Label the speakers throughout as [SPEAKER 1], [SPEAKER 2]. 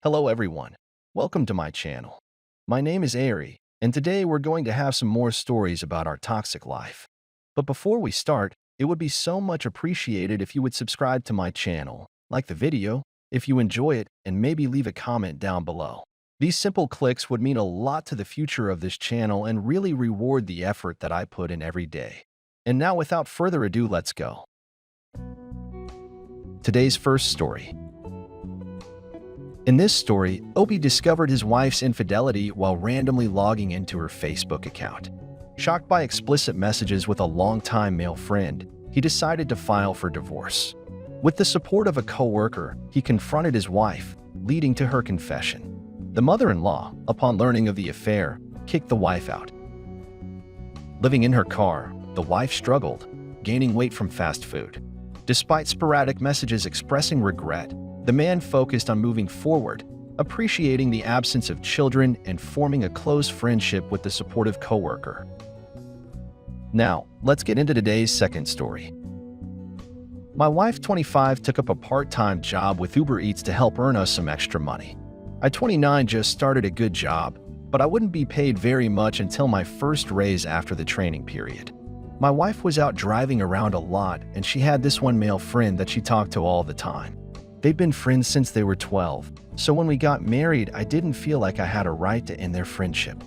[SPEAKER 1] Hello everyone, welcome to my channel. My name is Ari, and today we're going to have some more stories about our toxic life. But before we start, it would be so much appreciated if you would subscribe to my channel, like the video, if you enjoy it, and maybe leave a comment down below. These simple clicks would mean a lot to the future of this channel and really reward the effort that I put in every day. And now without further ado, let's go. Today's first story. In this story, Opie discovered his wife's infidelity while randomly logging into her Facebook account. Shocked by explicit messages with a longtime male friend, he decided to file for divorce. With the support of a co-worker, he confronted his wife, leading to her confession. The mother-in-law, upon learning of the affair, kicked the wife out. Living in her car, the wife struggled, gaining weight from fast food. Despite sporadic messages expressing regret, the man focused on moving forward, appreciating the absence of children and forming a close friendship with the supportive coworker. Now, let's get into today's second story. My wife, 25, took up a part-time job with Uber Eats to help earn us some extra money. I, 29, just started a good job, but I wouldn't be paid very much until my first raise after the training period. My wife was out driving around a lot, and she had this one male friend that she talked to all the time. They'd been friends since they were 12, so when we got married, I didn't feel like I had a right to end their friendship.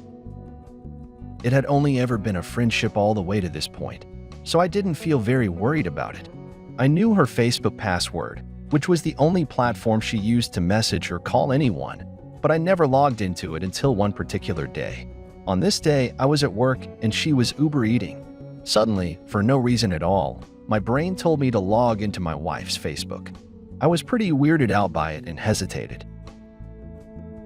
[SPEAKER 1] It had only ever been a friendship all the way to this point, so I didn't feel very worried about it. I knew her Facebook password, which was the only platform she used to message or call anyone, but I never logged into it until one particular day. On this day, I was at work and she was Uber eating. Suddenly, for no reason at all, my brain told me to log into my wife's Facebook. I was pretty weirded out by it and hesitated.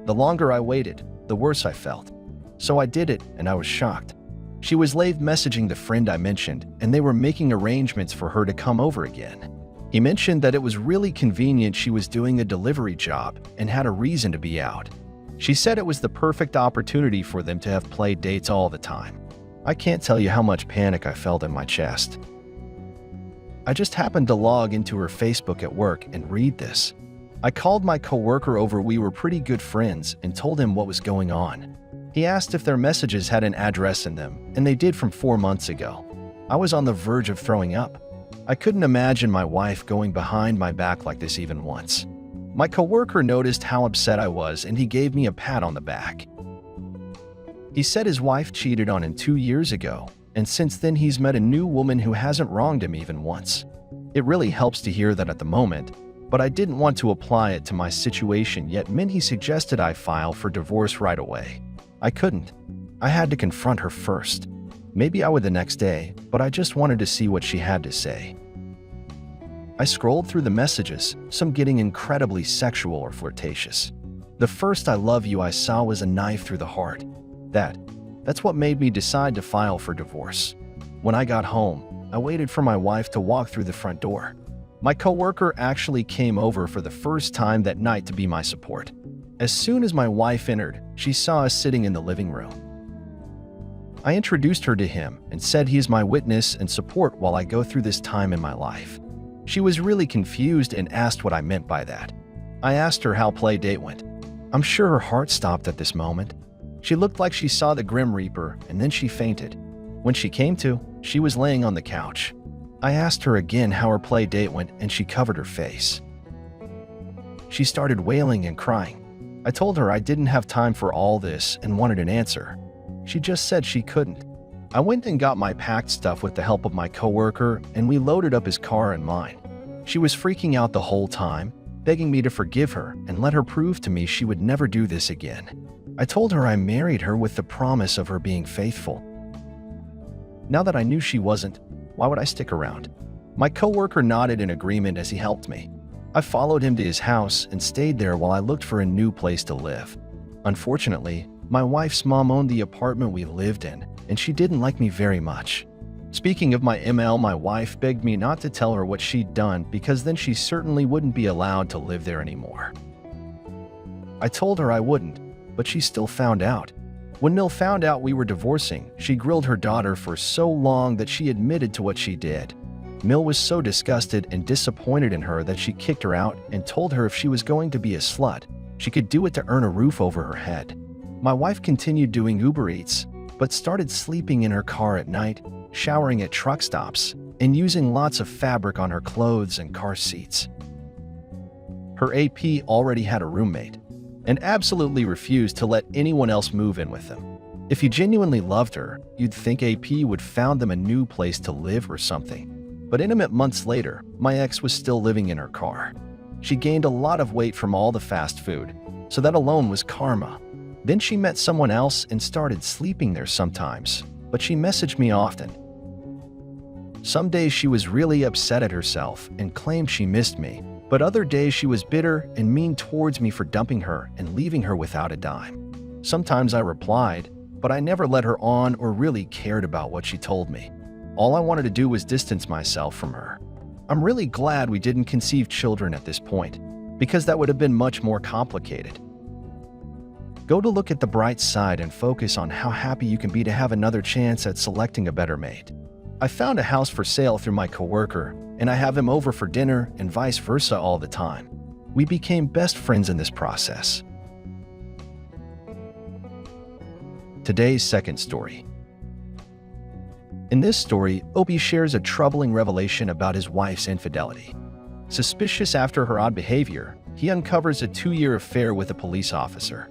[SPEAKER 1] The longer I waited, the worse I felt. So I did it, and I was shocked. She was live messaging the friend I mentioned, and they were making arrangements for her to come over again. He mentioned that it was really convenient she was doing a delivery job and had a reason to be out. She said it was the perfect opportunity for them to have play dates all the time. I can't tell you how much panic I felt in my chest. I just happened to log into her Facebook at work and read this. I called my coworker over. We were pretty good friends and told him what was going on. He asked if their messages had an address in them, and they did from 4 months ago. I was on the verge of throwing up. I couldn't imagine my wife going behind my back like this even once. My coworker noticed how upset I was and he gave me a pat on the back. He said his wife cheated on him 2 years ago, and since then he's met a new woman who hasn't wronged him even once. It really helps to hear that at the moment, but I didn't want to apply it to my situation, yet he suggested I file for divorce right away. I couldn't. I had to confront her first. Maybe I would the next day, but I just wanted to see what she had to say. I scrolled through the messages, some getting incredibly sexual or flirtatious. The first "I love you" I saw was a knife through the heart. That's what made me decide to file for divorce. When I got home, I waited for my wife to walk through the front door. My coworker actually came over for the first time that night to be my support. As soon as my wife entered, she saw us sitting in the living room. I introduced her to him and said he is my witness and support while I go through this time in my life. She was really confused and asked what I meant by that. I asked her how play date went. I'm sure her heart stopped at this moment. She looked like she saw the Grim Reaper, and then she fainted. When she came to, she was laying on the couch. I asked her again how her play date went, and she covered her face. She started wailing and crying. I told her I didn't have time for all this and wanted an answer. She just said she couldn't. I went and got my packed stuff with the help of my coworker, and we loaded up his car and mine. She was freaking out the whole time, begging me to forgive her and let her prove to me she would never do this again. I told her I married her with the promise of her being faithful. Now that I knew she wasn't, why would I stick around? My coworker nodded in agreement as he helped me. I followed him to his house and stayed there while I looked for a new place to live. Unfortunately, my wife's mom owned the apartment we lived in, and she didn't like me very much. Speaking of my ML, my wife begged me not to tell her what she'd done because then she certainly wouldn't be allowed to live there anymore. I told her I wouldn't, but she still found out. When Mill found out we were divorcing, she grilled her daughter for so long that she admitted to what she did. Mill was so disgusted and disappointed in her that she kicked her out and told her if she was going to be a slut, She could do it to earn a roof over her head. My wife continued doing Uber Eats, but started sleeping in her car at night, showering at truck stops, and using lots of fabric on her clothes and car seats. Her AP already had a roommate and absolutely refused to let anyone else move in with them. If you genuinely loved her, you'd think AP would found them a new place to live or something. But intimate months later, my ex was still living in her car. She gained a lot of weight from all the fast food, so that alone was karma. Then she met someone else and started sleeping there sometimes, but she messaged me often. Some days she was really upset at herself and claimed she missed me, but other days she was bitter and mean towards me for dumping her and leaving her without a dime. Sometimes I replied, but I never let her on or really cared about what she told me. All I wanted to do was distance myself from her. I'm really glad we didn't conceive children at this point, because that would have been much more complicated. Go to look at the bright side and focus on how happy you can be to have another chance at selecting a better mate. I found a house for sale through my coworker, and I have him over for dinner and vice versa all the time. We became best friends in this process. Today's second story. In this story, Opie shares a troubling revelation about his wife's infidelity. Suspicious after her odd behavior, he uncovers a 2-year affair with a police officer.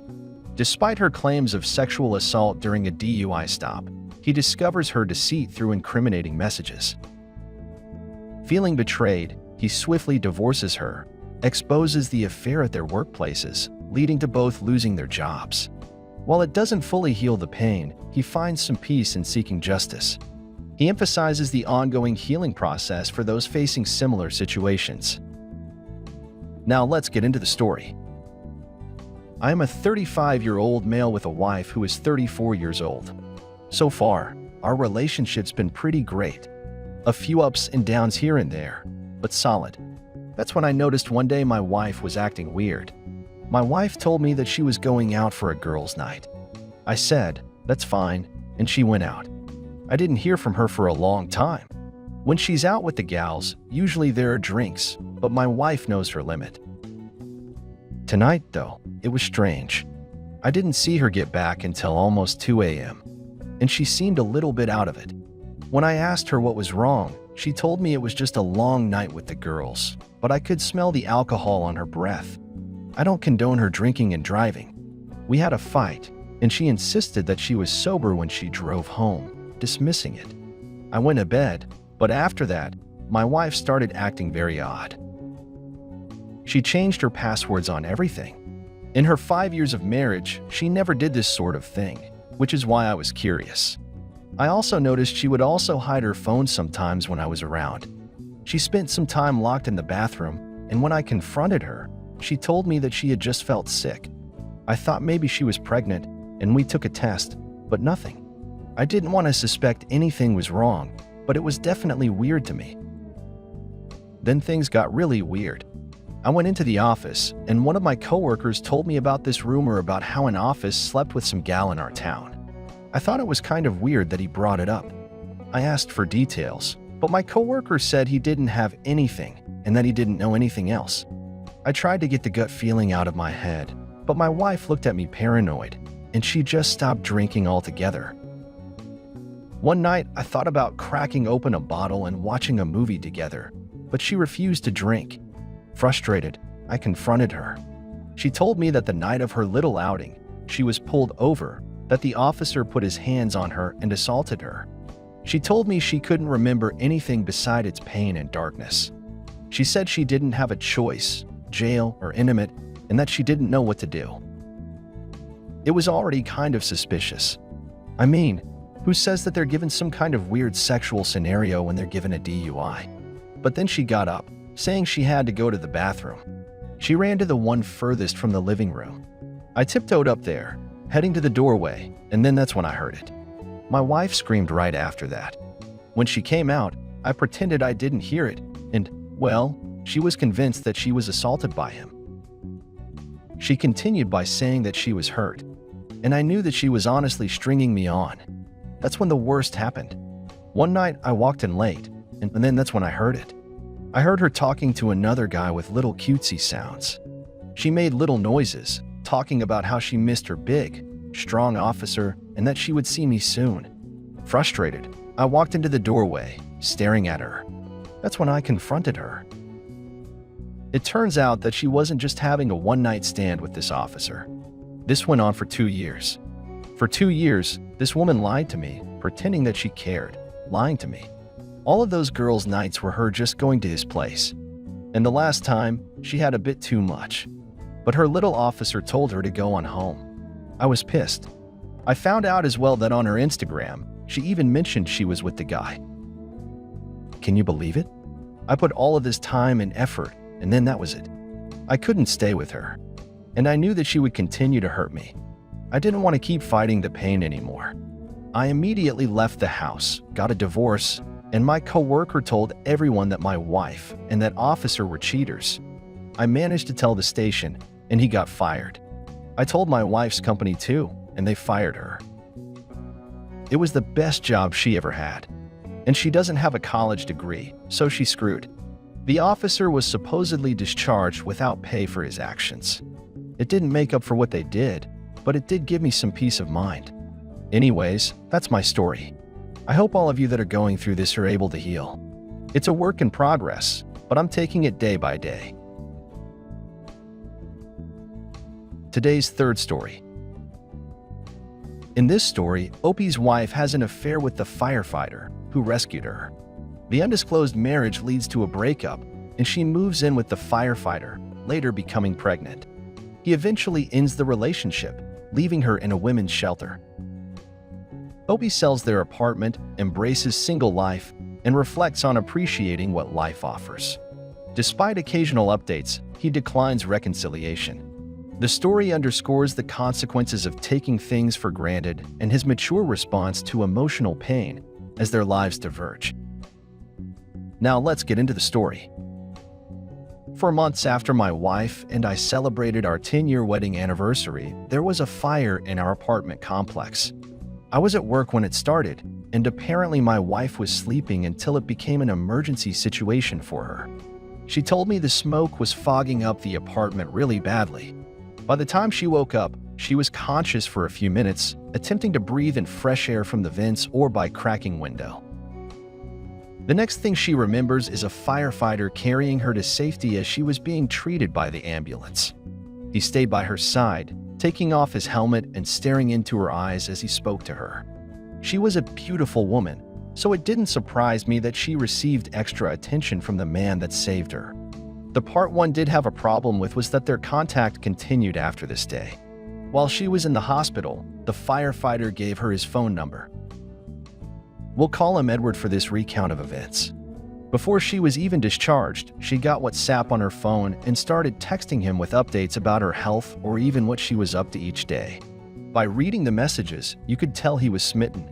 [SPEAKER 1] Despite her claims of sexual assault during a DUI stop, he discovers her deceit through incriminating messages. Feeling betrayed, he swiftly divorces her, exposes the affair at their workplaces, leading to both losing their jobs. While it doesn't fully heal the pain, he finds some peace in seeking justice. He emphasizes the ongoing healing process for those facing similar situations. Now let's get into the story. I am a 35-year-old male with a wife who is 34 years old. So far, our relationship's been pretty great. A few ups and downs here and there, but solid. That's when I noticed one day my wife was acting weird. My wife told me that she was going out for a girls' night. I said, "That's fine," and she went out. I didn't hear from her for a long time. When she's out with the gals, usually there are drinks, but my wife knows her limit. Tonight, though, it was strange. I didn't see her get back until almost 2 a.m., and she seemed a little bit out of it. When I asked her what was wrong, she told me it was just a long night with the girls, but I could smell the alcohol on her breath. I don't condone her drinking and driving. We had a fight, and she insisted that she was sober when she drove home, dismissing it. I went to bed, but after that, my wife started acting very odd. She changed her passwords on everything. In her 5 years of marriage, she never did this sort of thing, which is why I was curious. I also noticed she would also hide her phone sometimes when I was around. She spent some time locked in the bathroom, and when I confronted her, she told me that she had just felt sick. I thought maybe she was pregnant, and we took a test, but nothing. I didn't want to suspect anything was wrong, but it was definitely weird to me. Then things got really weird. I went into the office, and one of my coworkers told me about this rumor about how an office slept with some gal in our town. I thought it was kind of weird that he brought it up. I asked for details, but my coworker said he didn't have anything and that he didn't know anything else. I tried to get the gut feeling out of my head, but my wife looked at me paranoid, and she just stopped drinking altogether. One night, I thought about cracking open a bottle and watching a movie together, but she refused to drink. Frustrated, I confronted her. She told me that the night of her little outing, she was pulled over, that the officer put his hands on her and assaulted her. She told me she couldn't remember anything beside its pain and darkness. She said she didn't have a choice, jail or intimate, and that she didn't know what to do. It was already kind of suspicious. I mean, who says that they're given some kind of weird sexual scenario when they're given a DUI? But then she got up, saying she had to go to the bathroom. She ran to the one furthest from the living room. I tiptoed up there, heading to the doorway, and then that's when I heard it. My wife screamed right after that. When she came out, I pretended I didn't hear it, and, well, she was convinced that she was assaulted by him. She continued by saying that she was hurt, and I knew that she was honestly stringing me on. That's when the worst happened. One night, I walked in late, and then that's when I heard it. I heard her talking to another guy with little cutesy sounds. She made little noises, talking about how she missed her big, strong officer and that she would see me soon. Frustrated, I walked into the doorway, staring at her. That's when I confronted her. It turns out that she wasn't just having a one-night stand with this officer. This went on for 2 years. For 2 years, this woman lied to me, pretending that she cared, lying to me. All of those girls' nights were her just going to his place. And the last time, she had a bit too much. But her little officer told her to go on home. I was pissed. I found out as well that on her Instagram, she even mentioned she was with the guy. Can you believe it? I put all of this time and effort, and then that was it. I couldn't stay with her. And I knew that she would continue to hurt me. I didn't want to keep fighting the pain anymore. I immediately left the house, got a divorce, and my coworker told everyone that my wife and that officer were cheaters. I managed to tell the station, and he got fired. I told my wife's company too, and they fired her. It was the best job she ever had. And she doesn't have a college degree, so she's screwed. The officer was supposedly discharged without pay for his actions. It didn't make up for what they did, but it did give me some peace of mind. Anyways, that's my story. I hope all of you that are going through this are able to heal. It's a work in progress, but I'm taking it day by day. Today's third story. In this story, Opie's wife has an affair with the firefighter who rescued her. The undisclosed marriage leads to a breakup, and she moves in with the firefighter, later becoming pregnant. He eventually ends the relationship, leaving her in a women's shelter. Opie sells their apartment, embraces single life, and reflects on appreciating what life offers. Despite occasional updates, he declines reconciliation. The story underscores the consequences of taking things for granted and his mature response to emotional pain as their lives diverge. Now let's get into the story. For months after my wife and I celebrated our 10-year wedding anniversary, there was a fire in our apartment complex. I was at work when it started, and apparently my wife was sleeping until it became an emergency situation for her. She told me the smoke was fogging up the apartment really badly. By the time she woke up, she was conscious for a few minutes, attempting to breathe in fresh air from the vents or by cracking window. The next thing she remembers is a firefighter carrying her to safety as she was being treated by the ambulance. He stayed by her side, taking off his helmet and staring into her eyes as he spoke to her. She was a beautiful woman, so it didn't surprise me that she received extra attention from the man that saved her. The part one did have a problem with was that their contact continued after this day. While she was in the hospital, the firefighter gave her his phone number. We'll call him Edward for this recount of events. Before she was even discharged, she got WhatsApp on her phone and started texting him with updates about her health or even what she was up to each day. By reading the messages, you could tell he was smitten.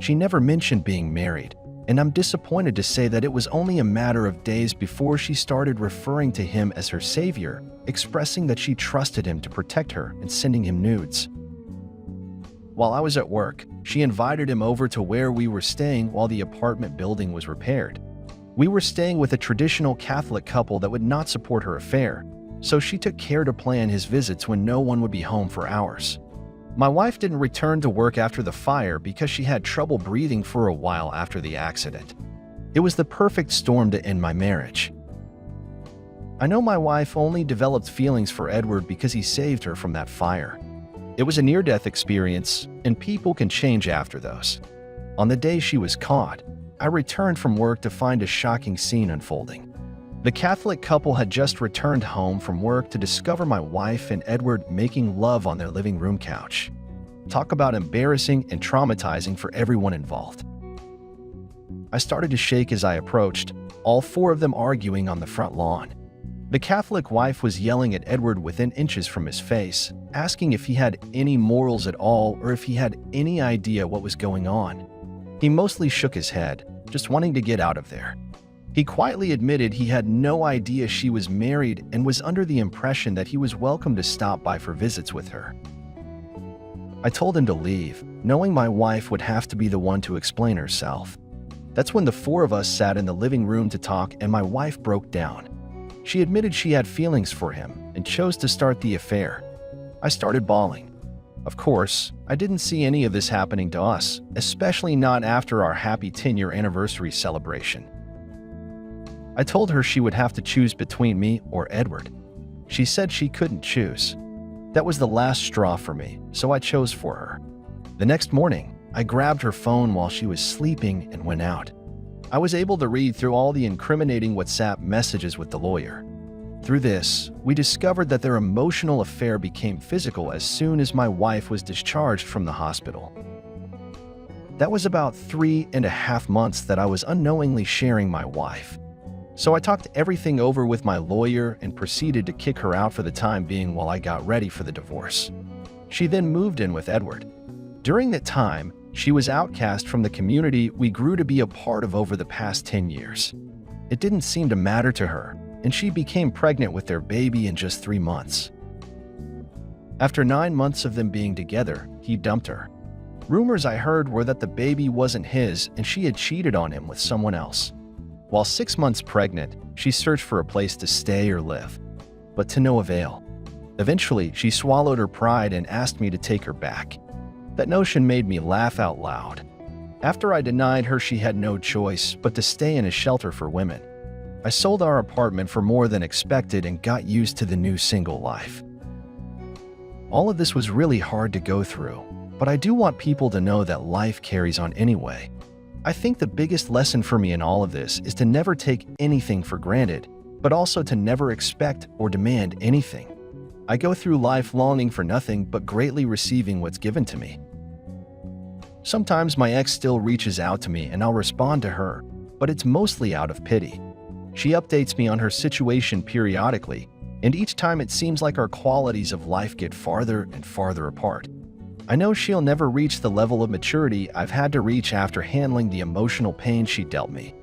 [SPEAKER 1] She never mentioned being married, and I'm disappointed to say that it was only a matter of days before she started referring to him as her savior, expressing that she trusted him to protect her and sending him nudes. While I was at work, she invited him over to where we were staying while the apartment building was repaired. We were staying with a traditional Catholic couple that would not support her affair, so she took care to plan his visits when no one would be home for hours. My wife didn't return to work after the fire because she had trouble breathing for a while after the accident. It was the perfect storm to end my marriage. I know my wife only developed feelings for Edward because he saved her from that fire. It was a near-death experience, and people can change after those. On the day she was caught, I returned from work to find a shocking scene unfolding. The Catholic couple had just returned home from work to discover my wife and Edward making love on their living room couch. Talk about embarrassing and traumatizing for everyone involved. I started to shake as I approached, all four of them arguing on the front lawn. The Catholic wife was yelling at Edward within inches from his face, asking if he had any morals at all or if he had any idea what was going on. He mostly shook his head, just wanting to get out of there. He quietly admitted he had no idea she was married and was under the impression that he was welcome to stop by for visits with her. I told him to leave, knowing my wife would have to be the one to explain herself. That's when the four of us sat in the living room to talk and my wife broke down. She admitted she had feelings for him and chose to start the affair. I started bawling. Of course, I didn't see any of this happening to us, especially not after our happy 10-year anniversary celebration. I told her she would have to choose between me or Edward. She said she couldn't choose. That was the last straw for me, so I chose for her. The next morning, I grabbed her phone while she was sleeping and went out. I was able to read through all the incriminating WhatsApp messages with the lawyer. Through this, we discovered that their emotional affair became physical as soon as my wife was discharged from the hospital. That was about 3.5 months that I was unknowingly sharing my wife. So I talked everything over with my lawyer and proceeded to kick her out for the time being while I got ready for the divorce. She then moved in with Edward. During that time, she was outcast from the community we grew to be a part of over the past 10 years. It didn't seem to matter to her, and she became pregnant with their baby in just 3 months. After 9 months of them being together, he dumped her. Rumors I heard were that the baby wasn't his and she had cheated on him with someone else. While 6 months pregnant, she searched for a place to stay or live, but to no avail. Eventually, she swallowed her pride and asked me to take her back. That notion made me laugh out loud. After I denied her she had no choice but to stay in a shelter for women, I sold our apartment for more than expected and got used to the new single life. All of this was really hard to go through, but I do want people to know that life carries on anyway. I think the biggest lesson for me in all of this is to never take anything for granted, but also to never expect or demand anything. I go through life longing for nothing but greatly receiving what's given to me. Sometimes my ex still reaches out to me and I'll respond to her, but it's mostly out of pity. She updates me on her situation periodically, and each time it seems like our qualities of life get farther and farther apart. I know she'll never reach the level of maturity I've had to reach after handling the emotional pain she dealt me.